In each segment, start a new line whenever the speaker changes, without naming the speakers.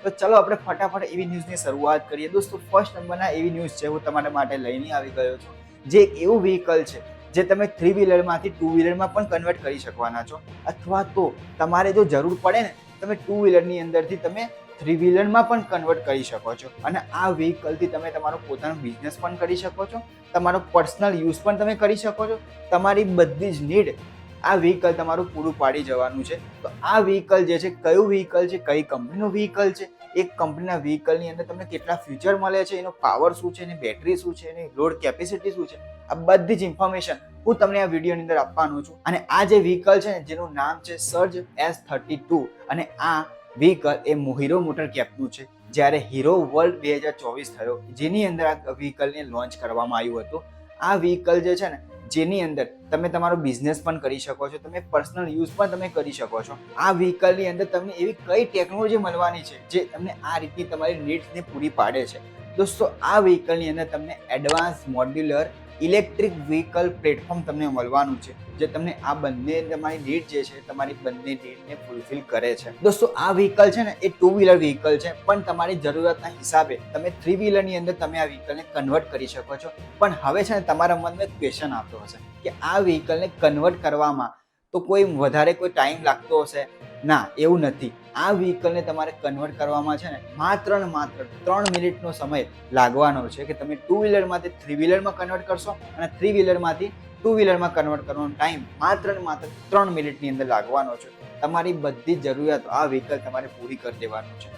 તો ચલો આપણે ફટાફટ એવી ન્યૂઝની શરૂઆત કરીએ. દોસ્તો, ફર્સ્ટ નંબરના એવી ન્યૂઝ છે હું તમારા માટે લઈને આવી ગયો છું, જે એક એવું વ્હીકલ છે જે તમે 3 વ્હીલરમાંથી 2 વ્હીલરમાં પણ કન્વર્ટ કરી શકવાના છો, અથવા તો તમારે જો જરૂર પડે ને તમે 2 વ્હીલરની અંદરથી તમે 3 વ્હીલરમાં પણ કન્વર્ટ કરી શકો છો. અને આ વ્હીકલથી તમે તમારો પોતાનો બિઝનેસ પણ કરી શકો છો, તમારો પર્સનલ યુઝ પણ તમે કરી શકો છો. તમારી બધી જ નીડ આ વ્હીકલ તમારું પૂરું પાડી જવાનું છે. તો આ વ્હીકલ જે છે, કયું વ્હીકલ છે, કઈ કંપનીનું વ્હીકલ છે, એક કંપનીના વ્હીકલની અંદર તમને કેટલા ફીચર મળે છે, એનો પાવર શું છે, એની બેટરી શું છે, એની લોડ કેપેસિટી શું છે, આ બધી જ ઇન્ફોર્મેશન હું તમને આ વિડીયોની અંદર આપવાનો છું. અને આ જે વ્હીકલ છે ને, જેનું નામ છે સર્જ S32, અને આ વ્હીકલ એ હીરો મોટર કેપનું છે. જ્યારે હીરો વર્લ્ડ 2024 થયો, જેની અંદર આ વ્હીકલને લોન્ચ કરવામાં આવ્યું હતું. આ વ્હીકલ જે છે ને, જેની અંદર તમે તમારો બિઝનેસ પણ કરી શકો છો, તમે પર્સનલ યુઝ પણ તમે કરી શકો છો. આ વ્હીકલની અંદર તમને એવી કઈ ટેકનોલોજી મળવાની છે જે તમને આ રીતની તમારી નીડ્સને પૂરી પાડે છે. દોસ્તો, આ વ્હીકલની અંદર તમને advance modular electric vehicle platform તમને મળવાનું છે, જે તમને આ બંને તમારી નીડ જે છે, તમારી બંને નીડને ફૂલફિલ કરે છે. દોસ્તો, આ વ્હીકલ છે ને, એ 2 વ્હીલર વ્હીકલ છે, પણ તમારી જરૂરિયાતના હિસાબે તમે 3 વ્હીલરની અંદર તમે આ વ્હીકલને કન્વર્ટ કરી શકો છો. પણ હવે છે ને, તમારા મનમાં એક ક્વેશ્ચન આવતો હશે કે આ વ્હીકલને કન્વર્ટ કરવામાં તો કોઈ વધારે કોઈ ટાઈમ લાગતો હશે? ના, એવું નથી. આ વ્હીકલને તમારે કન્વર્ટ કરવામાં છે ને, માત્ર 3 મિનિટનો સમય લાગવાનો છે, કે તમે 2 વ્હીલરમાંથી 3 વ્હીલરમાં કન્વર્ટ કરશો, અને 3 વ્હીલરમાંથી 2 વ્હીલરમાં કન્વર્ટ કરવાનો ટાઈમ માત્ર 3 મિનિટની અંદર લાગવાનો છે. તમારી બધી જરૂરિયાત આ વ્હીકલ તમારે પૂરી કરી દેવાનું છે.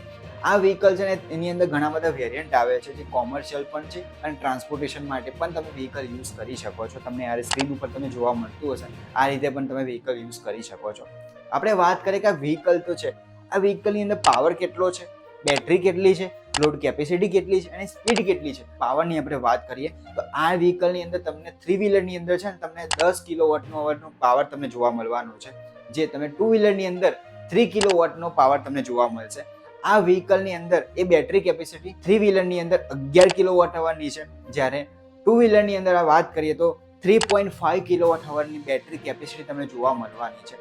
આ વ્હીકલ છે ને, એની અંદર ઘણા બધા વેરિયન્ટ આવે છે, જે કોમર્શિયલ પણ છે અને ટ્રાન્સપોર્ટેશન માટે પણ તમે વ્હીકલ યુઝ કરી શકો છો. તમને આ સ્ક્રીન ઉપર તમે જોવા મળતું હશે, આ રીતે પણ તમે વ્હીકલ યુઝ કરી શકો છો. આપણે વાત કરીએ કે આ વ્હીકલ તો છે, આ વ્હીકલની અંદર પાવર કેટલો છે, બેટરી કેટલી છે, લોડ કેપેસિટી કેટલી છે અને સ્પીડ કેટલી છે. પાવરની આપણે વાત કરીએ તો આ વ્હીકલની અંદર તમને 3 વ્હીલરની અંદર છે ને, તમને 10 કિલોવોટનો અવરનો પાવર તમને જોવા મળવાનો છે, જે તમે 2 વ્હીલરની અંદર 3 કિલોવોટનો પાવર તમને જોવા મળશે. આ વ્હીકલની અંદર એ બેટરી કેપેસિટી 3 વ્હીલરની અંદર 11 કિલોવોટ અવરની છે, જ્યારે 2 વ્હીલરની અંદર આ વાત કરીએ તો 3.5 કિલોવોટ અવરની બેટરી કેપેસિટી તમને જોવા મળવાની છે.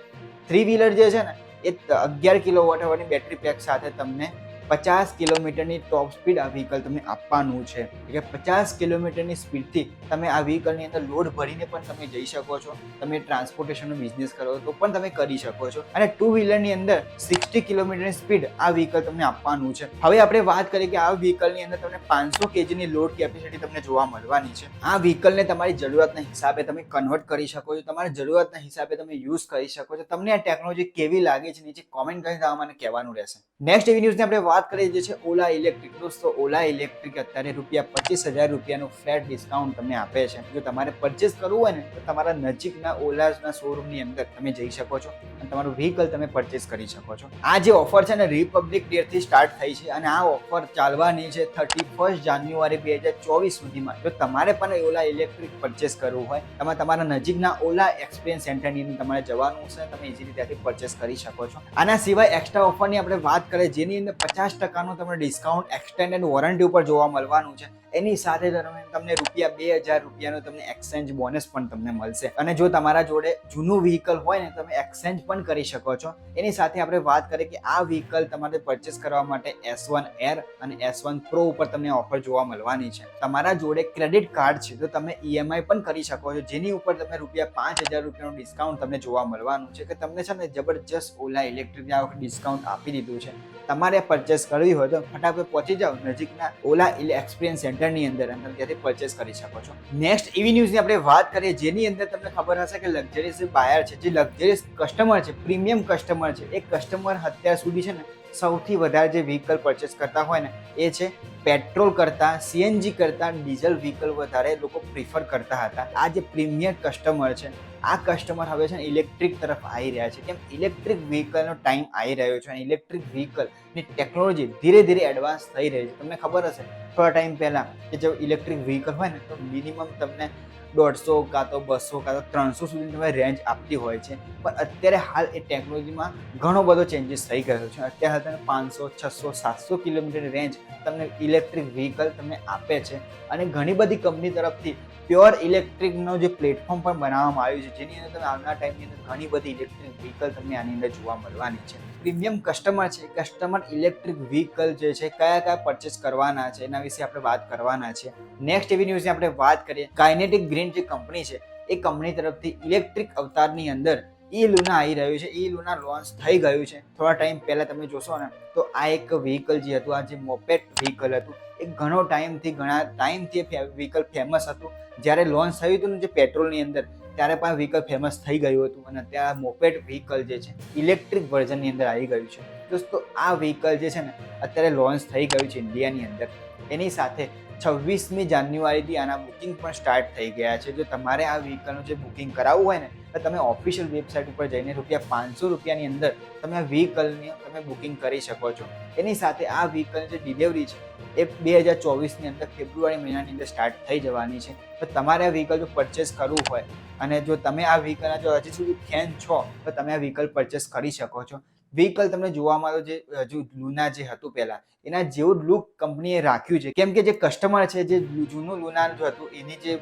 3 વ્હીલર જે છે ને, એ 11 કિલોવોટ અવરની બેટરી પેક સાથે તમને 50 કિલોમીટરની ટોપ સ્પીડ આ વ્હીકલ તમને આપવાનું છે. એટલે 50 કિલોમીટરની સ્પીડથી તમે આ વ્હીકલની અંદર લોડ ભરીને પણ તમે જઈ શકો છો. તમે ટ્રાન્સપોર્ટેશનનો બિઝનેસ કરો તો પણ તમે કરી શકો છો. અને 2 વ્હીલરની અંદર 60 કિલોમીટરની સ્પીડ આ વ્હીકલ તમને આપવાનું છે. હવે આપણે વાત કરીએ કે આ વ્હીકલની અંદર તમને 500 કેજીની લોડ કેપેસિટી તમને જોવા મળવાની છે. આ વ્હીકલને તમારી જરૂરિયાતના હિસાબે તમે કન્વર્ટ કરી શકો છો, તમારી જરૂરિયાતના હિસાબે તમે યુઝ કરી શકો છો. તમને આ ટેકનોલોજી કેવી લાગે છે, નીચે કોમેન્ટ કરીને મને કહેવાનું રહેશે. નેક્સ્ટ એવી ન્યૂઝની આપણે વાત કરીએ જે છે ઓલા ઇલેક્ટ્રિક. દોસ્તો, ઓલા ઇલેક્ટ્રિક અત્યારે ₹25,000 ફ્લેટ ડિસ્કાઉન્ટ તમને આપે છે. જો તમારે પરચેસ કરવું હોય ને, તો તમારા નજીકના ઓલાના શોરૂમની અંદર તમે જઈ શકો છો અને તમારું વ્હીકલ તમે પરચેસ કરી શકો છો. આ જે ઓફર છે ને, રિપબ્લિક ડેથી સ્ટાર્ટ થઈ છે, અને આ ઓફર ચાલવાની છે 31 જાન્યુઆરી 2024 સુધીમાં. જો તમારે પણ ઓલા ઇલેક્ટ્રિક પરચેસ કરવું હોય, તમે તમારા નજીકના ઓલા એક્સપિરિયન્સ સેન્ટરની અંદર તમારે જવાનું છે, તમે ઇઝીલી ત્યાંથી પરચેસ કરી શકો છો. આના સિવાય એક્સ્ટ્રા ઓફરની આપણે વાત કરીએ, જેની અંદર 50% તમને ડિસ્કાઉન્ટ એક્સટેન્ડેડ વોરંટી ઉપર જોવા મળવાનું છે. એની સાથે તમને ₹2,000 તમને એક્સચેન્જ બોનસ પણ તમને મળશે. અને જો તમારા જોડે જૂનું વ્હીકલ હોય ને, તમે એક્સચેન્જ પણ કરી શકો છો. એની સાથે આપણે વાત કરીએ કે આ વ્હીકલ તમારે પરચેસ કરવા માટે S1 એર અને S1 પ્રો ઉપર તમને ઓફર જોવા મળવાની છે. તમારા જોડે ક્રેડિટ કાર્ડ છે તો તમે EMI પણ કરી શકો છો, જેની ઉપર તમે ₹5,000 ડિસ્કાઉન્ટ તમને જોવા મળવાનું છે. કે તમને છે ને, જબરજસ્ત ઓલા ઇલેક્ટ્રિકને આ વખતે ડિસ્કાઉન્ટ આપી દીધું છે. તમારે પરચેસ કરવી હોય તો ફટાફટ પહોંચી જાઓ નજીકના ઓલા એક્સપિરિયન્સ સેન્ટરની અંદર, અને તમે ત્યાંથી પરચેસ કરી શકો છો. નેક્સ્ટ એવી ન્યૂઝની આપણે વાત કરીએ, જેની અંદર તમને ખબર હશે કે લક્ઝરીઝ બાયર છે, જે લક્ઝરીઝ કસ્ટમર છે, પ્રીમિયમ કસ્ટમર છે, એ કસ્ટમર અત્યાર સુધી છે ને, સૌથી વધારે જે વ્હીકલ પરચેસ કરતા હોય ને, એ છે પેટ્રોલ કરતાં, CNG કરતાં ડીઝલ વ્હીકલ વધારે લોકો પ્રિફર કરતા હતા. આ જે પ્રીમિયમ કસ્ટમર છે, આ કસ્ટમર હવે છે ને ઇલેક્ટ્રિક તરફ આવી રહ્યા છે. કેમ? ઇલેક્ટ્રિક વ્હીકલનો ટાઈમ આવી રહ્યો છે, અને ઇલેક્ટ્રિક વ્હીકલની ટેકનોલોજી ધીરે ધીરે એડવાન્સ થઈ રહી છે. તમને ખબર હશે થોડા ટાઈમ પહેલાં કે જો ઇલેક્ટ્રિક વ્હીકલ હોય ને, તો મિનિમમ તમને 150 કાં તો 200 કાં તો 300 સુધી તમે રેન્જ આપતી હોય છે. પણ અત્યારે હાલ એ ટેકનોલોજીમાં ઘણો બધો ચેન્જીસ થઈ ગયો છે. અત્યારે હાલ તમે 500, 600, 700 કિલોમીટરની રેન્જ તમને ઇલેક્ટ્રિક વ્હીકલ તમને આપે છે. અને ઘણી બધી કંપની તરફથી પ્યોર ઇલેક્ટ્રિકનો જે પ્લેટફોર્મ પણ બનાવવામાં આવ્યું છે, જેની અંદર તમે આવનાર ટાઈમની અંદર ઘણી બધી ઇલેક્ટ્રિક વ્હીકલ તમને આની અંદર જોવા મળવાની છે. પ્રીમિયમ કસ્ટમર છે, કસ્ટમર ઇલેક્ટ્રિક વ્હીકલ જે છે કયા પરચેસ કરવાના છે એના વિશે આપણે વાત કરવાના છે. નેક્સ્ટ એવી ન્યૂઝની આપણે વાત કરીએ, કાઇનેટિક ગ્રીન જે કંપની છે એ કંપની તરફથી ઇલેક્ટ્રિક અવતારની અંદર ઈ લુના આવી રહ્યું છે. ઈ લુના લોન્ચ થઈ ગયું છે. થોડા ટાઈમ પહેલા તમે જોશો ને તો આ એક વ્હીકલ જે હતું, આ જે મોપેડ વ્હીકલ હતું, એ ઘણા ટાઈમથી વ્હીકલ ફેમસ હતું. જ્યારે લોન્ચ થયું હતું ને જે પેટ્રોલની અંદર, ત્યારે પણ વ્હીકલ ફેમસ થઈ ગયું હતું અને ત્યાં મોપેડ વ્હીકલ જે છે ઇલેક્ટ્રિક વર્ઝનની અંદર આવી ગયું છે. દોસ્તો આ વ્હીકલ જે છે ને અત્યારે લોન્ચ થઈ ગયું છે ઇન્ડિયાની અંદર. એની સાથે 26મી જાન્યુઆરીથી આના બુકિંગ પણ સ્ટાર્ટ થઈ ગયા છે. જો તમારે આ વ્હીકલનું જે બુકિંગ કરાવવું હોય ને તો તમે ઓફિશિયલ વેબસાઇટ ઉપર જઈને ₹500ની અંદર તમે આ વ્હીકલની તમે બુકિંગ કરી શકો છો. એની સાથે આ વ્હીકલની જે ડિલિવરી છે એ 2024ની અંદર ફેબ્રુઆરી મહિનાની અંદર સ્ટાર્ટ થઈ જવાની છે. તો તમારે આ વ્હીકલ જો પરચેસ કરવું હોય અને જો તમે આ વ્હીકલના જો હજી સુધી ફેન છો તો તમે આ વ્હીકલ પરચેસ કરી શકો છો. વ્હીકલ તમને જોવામાં આવ્યો જે લુના જે હતું પહેલા એના જેવું લુક કંપનીએ રાખ્યું છે, કેમ કે જે કસ્ટમર છે જે જૂનું લુના જો હતું એની જે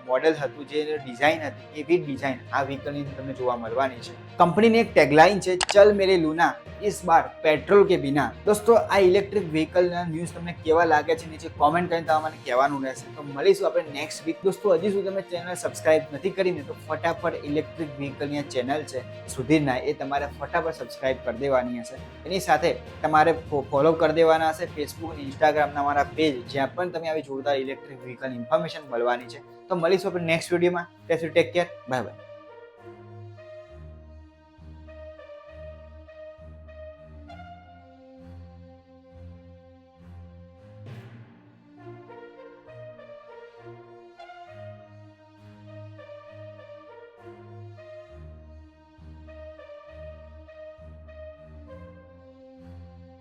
મોડેલ હતું, જે ડિઝાઇન હતી, એવી ડિઝાઇન આ વ્હીકલની તમને જોવા મળવાની છે. કંપનીની એક ટેગલાઇન છે, ચલ મેરે લુના इस बार पेट्रोल के बिना. दोस्तों આ ઇલેક્ટ્રિક વ્હીકલના ન્યૂઝ તમને કેવા લાગે છે નીચે કોમેન્ટ કરીને તમારે કહેવાનું રહેશે. તો મળીશું આપણે નેક્સ્ટ વીક. દોસ્તો હજી સુધી તમે ચેનલ સબસ્ક્રાઇબ નથી કરીને તો ફટાફટ ઇલેક્ટ્રિક વ્હીકલની આ ચેનલ છે સુધીરના, એ તમારે ફટાફટ સબસ્ક્રાઇબ કરી દેવાની હશે. એની સાથે તમારે ફોલો કરી દેવાના હશે ફેસબુક અને ઇન્સ્ટાગ્રામના અમારા પેજ, જ્યાં પણ તમે આવી જોરદાર ઇલેક્ટ્રિક વ્હીકલ ઇન્ફોર્મેશન મળવાની છે. તો મળીશું આપણે નેક્સ્ટ વિડીયોમાં. Take care, bye bye.